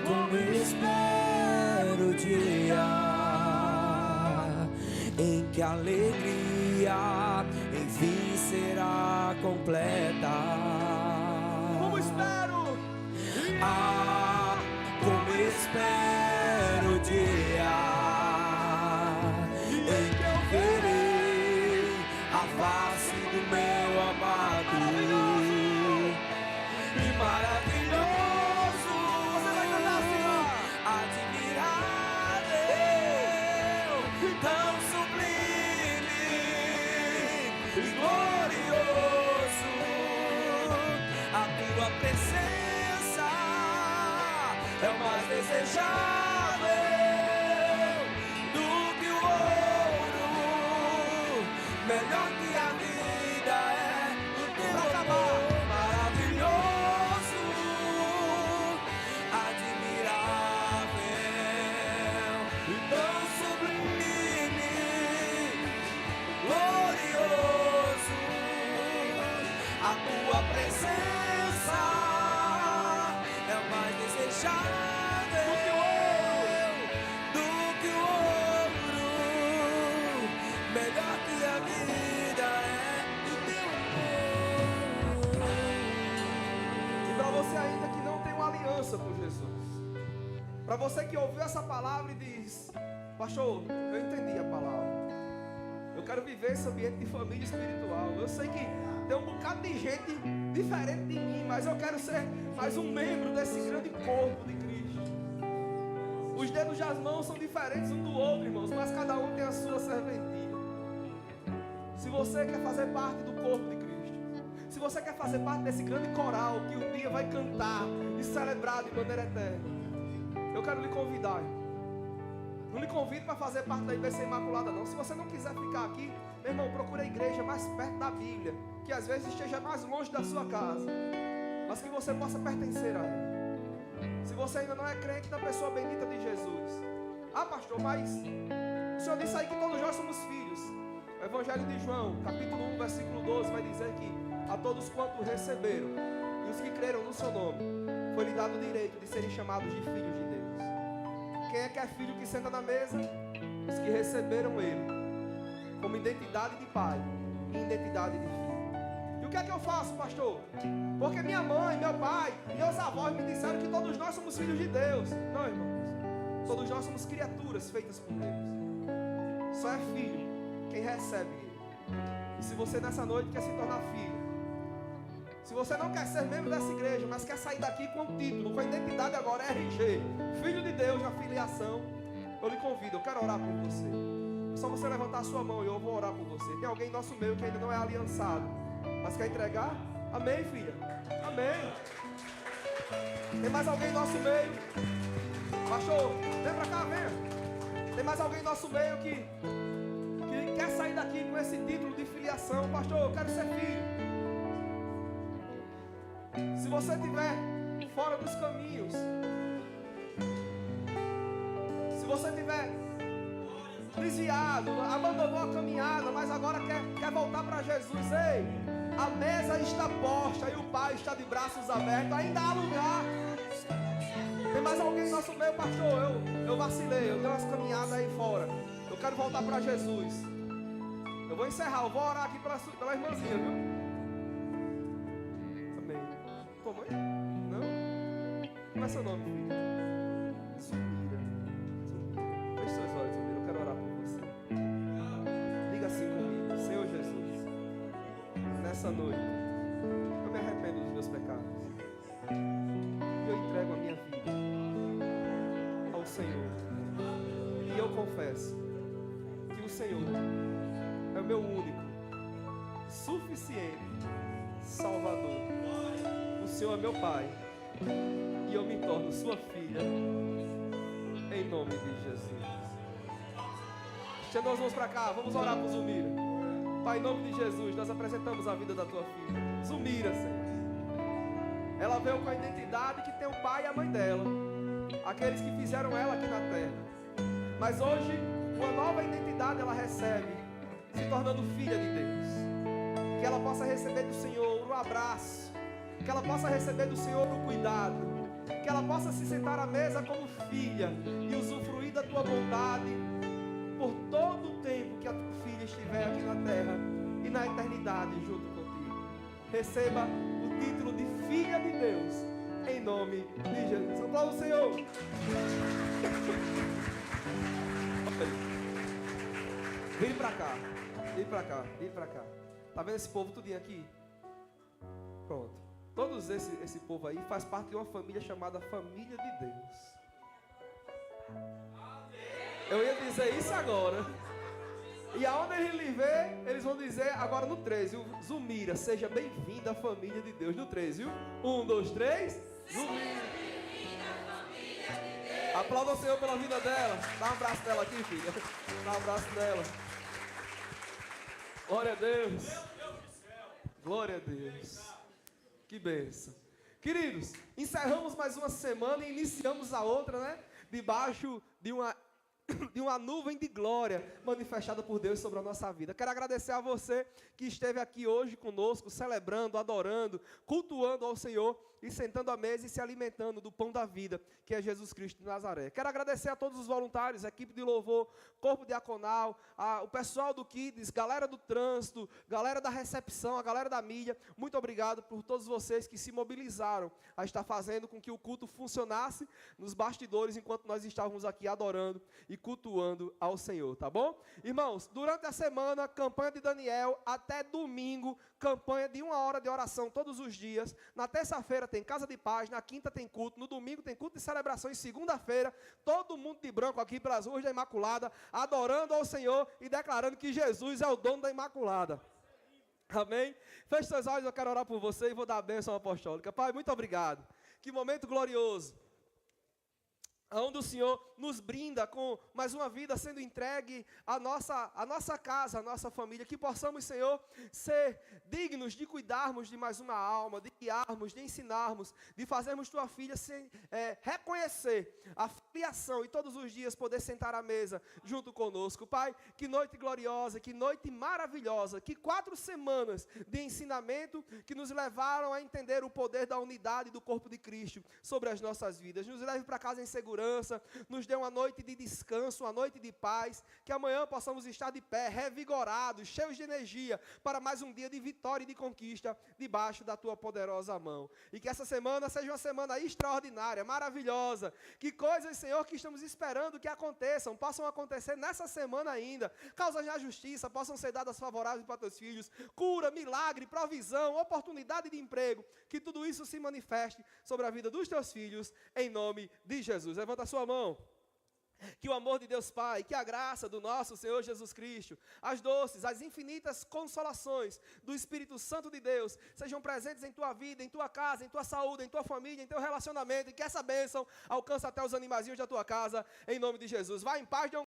como espero o dia em que a alegria enfim será completa. Como espero. Ah, como espero o dia em que eu verei a face do meu amado. E maravilhoso, você vai cantar assim, admirável, tão sublime e glorioso, a tua presença é o mais desejável do que o ouro, melhor que a vida é o teu amor maravilhoso, aliança com Jesus. Para você que ouviu essa palavra e diz: pastor, eu entendi a palavra, eu quero viver esse ambiente de família espiritual. Eu sei que tem um bocado de gente diferente de mim, mas eu quero ser mais um membro desse grande corpo de Cristo. Os dedos das mãos são diferentes um do outro, irmãos, mas cada um tem a sua serventia. Se você quer fazer parte do corpo de Cristo, se você quer fazer parte desse grande coral que um dia vai cantar e celebrar de maneira eterna, eu quero lhe convidar. Não lhe convido para fazer parte da IBC Imaculada, não. Se você não quiser ficar aqui, meu irmão, procure a igreja mais perto da Bíblia, que às vezes esteja mais longe da sua casa, mas que você possa pertencer a ela. Se você ainda não é crente na pessoa bendita de Jesus, ah, pastor, mas o Senhor disse aí que todos nós somos filhos. O Evangelho de João, capítulo 1, versículo 12, vai dizer que a todos quantos receberam e os que creram no seu nome, foi-lhe dado o direito de serem chamados de filhos de Deus. Quem é que é filho que senta na mesa? Os que receberam ele como identidade de pai e identidade de filho. E o que é que eu faço, pastor? Porque minha mãe, meu pai, meus avós me disseram que todos nós somos filhos de Deus. Não, irmãos, todos nós somos criaturas feitas por Deus. Só é filho quem recebe ele. E se você nessa noite quer se tornar filho, se você não quer ser membro dessa igreja, mas quer sair daqui com um título, com a identidade agora RG, filho de Deus na filiação, eu lhe convido, eu quero orar por você. É só você levantar a sua mão e eu vou orar por você. Tem alguém em nosso meio que ainda não é aliançado, mas quer entregar? Amém, filha? Amém. Tem mais alguém em nosso meio? Pastor, vem pra cá, venha. Tem mais alguém em nosso meio que quer sair daqui com esse título de filiação? Pastor, eu quero ser filho. Se você estiver fora dos caminhos, se você estiver desviado, abandonou a caminhada, mas agora quer voltar para Jesus, ei, a mesa está posta e o Pai está de braços abertos, ainda há lugar. Tem mais alguém no nosso meio, pastor? Eu vacilei, eu dei umas caminhadas aí fora, eu quero voltar para Jesus. Eu vou encerrar, eu vou orar aqui pela irmãzinha, viu? Tua mãe? Não? Como é seu nome, filho? Zumira. Feche seus olhos, Zumira. Eu quero orar por você. Diga assim comigo: Senhor Jesus, nessa noite eu me arrependo dos meus pecados e eu entrego a minha vida ao Senhor. E eu confesso que o Senhor é o meu único, suficiente Salvador. O Senhor é meu Pai e eu me torno sua filha em nome de Jesus. Estenda as mãos para cá, vamos orar por Zumira. Pai, em nome de Jesus, nós apresentamos a vida da tua filha Zumira, Senhor. Ela veio com a identidade que tem o pai e a mãe dela, aqueles que fizeram ela aqui na terra. Mas hoje, uma nova identidade ela recebe, se tornando filha de Deus. Que ela possa receber do Senhor um abraço, que ela possa receber do Senhor o cuidado, que ela possa se sentar à mesa como filha e usufruir da tua bondade por todo o tempo que a tua filha estiver aqui na terra e na eternidade junto contigo. Receba o título de filha de Deus em nome de Jesus. Aplauda o Senhor. Vem pra cá, vem pra cá, vem pra cá. Tá vendo esse povo tudinho aqui? Pronto. Todos esse povo aí faz parte de uma família chamada Família de Deus. Eu ia dizer isso agora. E aonde eles lhe ver, eles vão dizer agora no 3, viu? Zumira, seja bem-vinda à família de Deus. No 3, viu? 1, 2, 3. Zumira. Aplauda o Senhor pela vida dela. Dá um abraço dela aqui, filha. Dá um abraço dela. Glória a Deus. Glória a Deus. Que bênção. Queridos, encerramos mais uma semana e iniciamos a outra, né? Debaixo de uma nuvem de glória manifestada por Deus sobre a nossa vida. Quero agradecer a você que esteve aqui hoje conosco, celebrando, adorando, cultuando ao Senhor. e sentando à mesa e se alimentando do pão da vida, que é Jesus Cristo de Nazaré. Quero agradecer a todos os voluntários, a equipe de louvor, corpo diaconal, o pessoal do Kids, galera do trânsito, galera da recepção, a galera da mídia. Muito obrigado por todos vocês que se mobilizaram a estar fazendo com que o culto funcionasse nos bastidores enquanto nós estávamos aqui adorando e cultuando ao Senhor, tá bom? Irmãos, durante a semana, campanha de Daniel, até domingo, campanha de 1 hora de oração todos os dias. Na terça-feira tem casa de paz, na quinta tem culto, no domingo tem culto de celebração e segunda-feira, todo mundo de branco aqui pelas ruas da Imaculada, adorando ao Senhor e declarando que Jesus é o dono da Imaculada. Amém? Feche seus olhos, eu quero orar por você e vou dar a bênção apostólica. Pai, muito obrigado. Que momento glorioso, onde o Senhor nos brinda com mais uma vida sendo entregue à nossa casa, à nossa família, que possamos, Senhor, ser dignos de cuidarmos de mais uma alma, de guiarmos, de ensinarmos, de fazermos tua filha reconhecer a filiação e todos os dias poder sentar à mesa junto conosco. Pai, que noite gloriosa, que noite maravilhosa, que 4 semanas de ensinamento que nos levaram a entender o poder da unidade do corpo de Cristo sobre as nossas vidas. Nos leve para casa em segurança, nos dê uma noite de descanso, uma noite de paz, que amanhã possamos estar de pé, revigorados, cheios de energia, para mais um dia de vitória e de conquista, debaixo da tua poderosa mão. E que essa semana seja uma semana extraordinária, maravilhosa, que coisas, Senhor, que estamos esperando que aconteçam, possam acontecer nessa semana ainda, causas na justiça possam ser dadas favoráveis para teus filhos, cura, milagre, provisão, oportunidade de emprego, que tudo isso se manifeste sobre a vida dos teus filhos, em nome de Jesus. Levanta a sua mão. Que o amor de Deus Pai, que a graça do nosso Senhor Jesus Cristo, as doces, as infinitas consolações do Espírito Santo de Deus, sejam presentes em tua vida, em tua casa, em tua saúde, em tua família, em teu relacionamento, e que essa bênção alcance até os animaizinhos da tua casa, em nome de Jesus. Vá em paz,